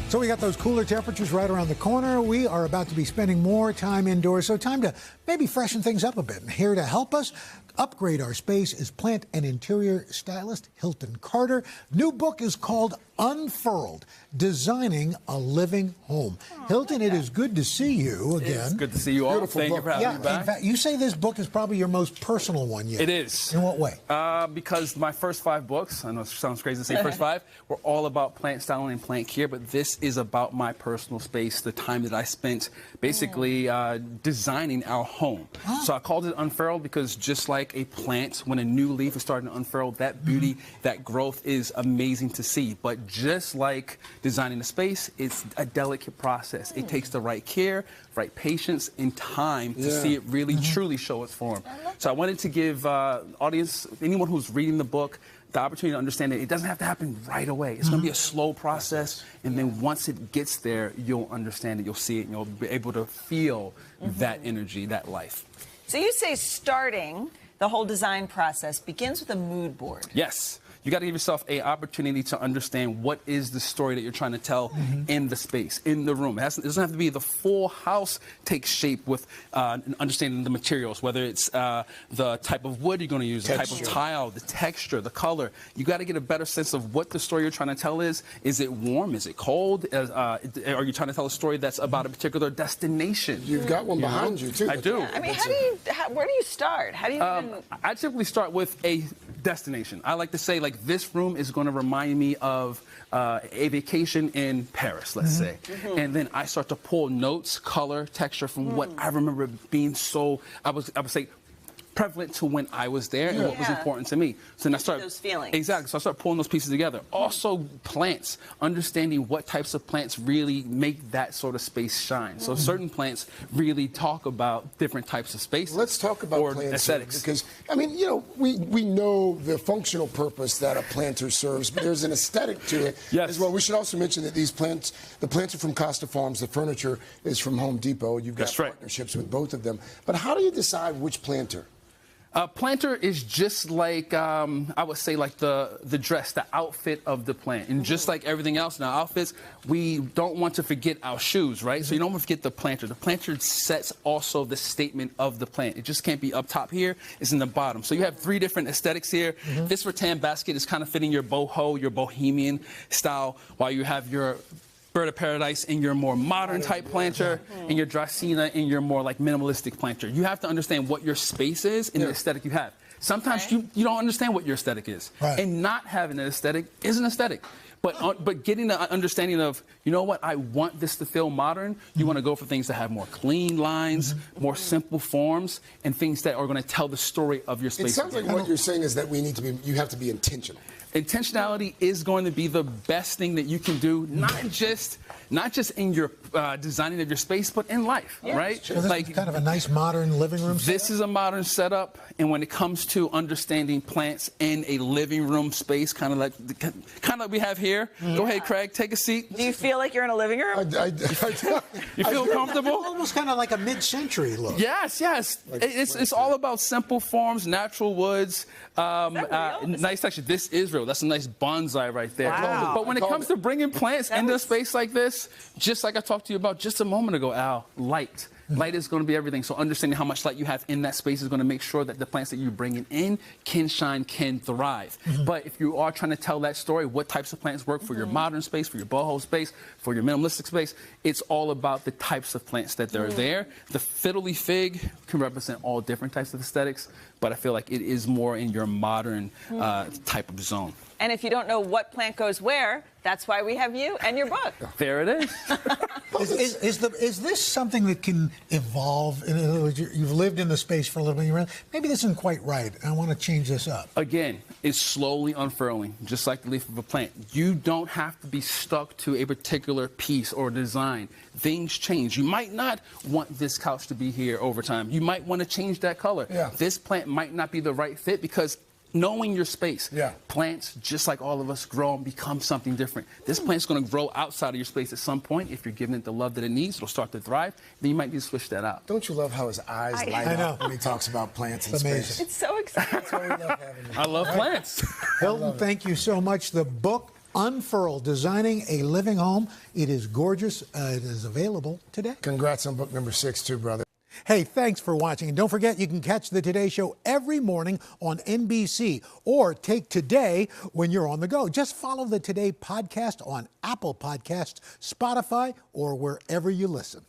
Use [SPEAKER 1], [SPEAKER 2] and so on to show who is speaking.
[SPEAKER 1] So we got those cooler temperatures right around the corner. We are about to be spending more time indoors, so time to maybe freshen things up a bit. And here to help us upgrade our space is plant and interior stylist Hilton Carter. New book is called Unfurled, Designing a Living Home. Hilton, it is good to see you again.
[SPEAKER 2] It's good to see you all.
[SPEAKER 1] Beautiful
[SPEAKER 2] Thank
[SPEAKER 1] book.
[SPEAKER 2] you for having me back.
[SPEAKER 1] In fact, you say this book is probably your most personal one yet.
[SPEAKER 2] It is.
[SPEAKER 1] In what way?
[SPEAKER 2] Because my first 5 books, I know it sounds crazy to say first 5, were all about plant styling and plant care, but this is about my personal space, the time that I spent basically designing our home. So I called it Unfurled because just like a plant, when a new leaf is starting to unfurl, that beauty, that growth is amazing to see. But just like designing a space, it's a delicate process. It takes the right care, right patience, and time to see it really truly show its form. So I wanted to give audience, anyone who's reading the book, the opportunity to understand that it doesn't have to happen right away. It's going to be a slow process, and then once it gets there, you'll understand it, you'll see it, and you'll be able to feel that energy, that life.
[SPEAKER 3] So you say starting the whole design process begins with a mood board.
[SPEAKER 2] Yes. You got to give yourself an opportunity to understand what is the story that you're trying to tell in the space, in the room. It doesn't have to be the full house takes shape with understanding the materials, whether it's the type of wood you're going to use, the type of tile, the texture, the color. You got to get a better sense of what the story you're trying to tell is. Is it warm? Is it cold? Are you trying to tell a story that's about a particular destination?
[SPEAKER 4] You've got one behind you, too.
[SPEAKER 2] I do.
[SPEAKER 3] I mean, where do you start? How do you even...
[SPEAKER 2] I typically start with a destination. I like to say, like, this room is going to remind me of a vacation in Paris, let's say. And then I start to pull notes, color, texture from what I remember being so, I would say, prevalent to when I was there and what was important to me. So then I start
[SPEAKER 3] those feelings.
[SPEAKER 2] Exactly. So I start pulling those pieces together. Also, plants, understanding what types of plants really make that sort of space shine. So certain plants really talk about different types of spaces.
[SPEAKER 4] Let's talk about plants,
[SPEAKER 2] aesthetics.
[SPEAKER 4] Because I mean, you know, we know the functional purpose that a planter serves, but there's an aesthetic to it as well. We should also mention that these plants, the plants are from Costa Farms, the furniture is from Home Depot. You've got partnerships with both of them. But how do you decide which planter?
[SPEAKER 2] Planter is just like, I would say, like the dress, the outfit of the plant. And just like everything else in our outfits, we don't want to forget our shoes, right? So you don't want to forget the planter. The planter sets also the statement of the plant. It just can't be up top here. It's in the bottom. So you have 3 different aesthetics here. This rattan basket is kind of fitting your boho, your bohemian style, while you have your Bird of Paradise in your more modern type planter, and your Dracaena in your more like minimalistic planter. You have to understand what your space is and the aesthetic you have. Sometimes you don't understand what your aesthetic is. And not having an aesthetic is an aesthetic. But getting the understanding of, you know what, I want this to feel modern, you want to go for things that have more clean lines, more simple forms, and things that are going to tell the story of your space.
[SPEAKER 4] It sounds like what you're saying is that you have to be intentional.
[SPEAKER 2] Intentionality is going to be the best thing that you can do, not just in your designing of your space, but in life, right?
[SPEAKER 1] So this is kind of a nice modern living room setup?
[SPEAKER 2] This is a modern setup, and when it comes to understanding plants in a living room space, kind of like we have here. Go ahead, Craig, take a seat.
[SPEAKER 3] Do you feel like you're in a living room?
[SPEAKER 2] You feel comfortable?
[SPEAKER 1] Almost kind of like a mid-century look.
[SPEAKER 2] Yes, yes. It's all about simple forms, natural woods, nice texture. This is real. That's a nice bonsai right there.
[SPEAKER 3] Wow.
[SPEAKER 2] But when it comes to bringing plants into a space like this, just like I talked to you about just a moment ago, Al, light. Light is going to be everything. So understanding how much light you have in that space is going to make sure that the plants that you're bringing in can shine, can thrive. But if you are trying to tell that story, what types of plants work for your modern space, for your boho space, for your minimalistic space, it's all about the types of plants that are there. The fiddly fig can represent all different types of aesthetics, but I feel like it is more in your modern type of zone.
[SPEAKER 3] And if you don't know what plant goes where, that's why we have you and your book.
[SPEAKER 2] There it is.
[SPEAKER 1] Is this something that can evolve? In other words, you've lived in the space for a little bit. Maybe this isn't quite right. I want to change this up.
[SPEAKER 2] Again, it's slowly unfurling, just like the leaf of a plant. You don't have to be stuck to a particular piece or design. Things change. You might not want this couch to be here over time. You might want to change that color. This plant might not be the right fit because knowing your space. Plants, just like all of us, grow and become something different. This plant's going to grow outside of your space at some point. If you're giving it the love that it needs, it'll start to thrive. Then you might need to switch that out.
[SPEAKER 4] Don't you love how his eyes light up when he talks about plants and space?
[SPEAKER 3] It's so exciting.
[SPEAKER 1] That's why we love having you.
[SPEAKER 2] I love plants.
[SPEAKER 1] Hilton, thank you so much. The book, Unfurled, Designing a Living Home. It is gorgeous. It is available today.
[SPEAKER 4] Congrats on book number 6, too, brother.
[SPEAKER 1] Hey, thanks for watching. And don't forget, you can catch the Today Show every morning on NBC or take Today when you're on the go. Just follow the Today podcast on Apple Podcasts, Spotify, or wherever you listen.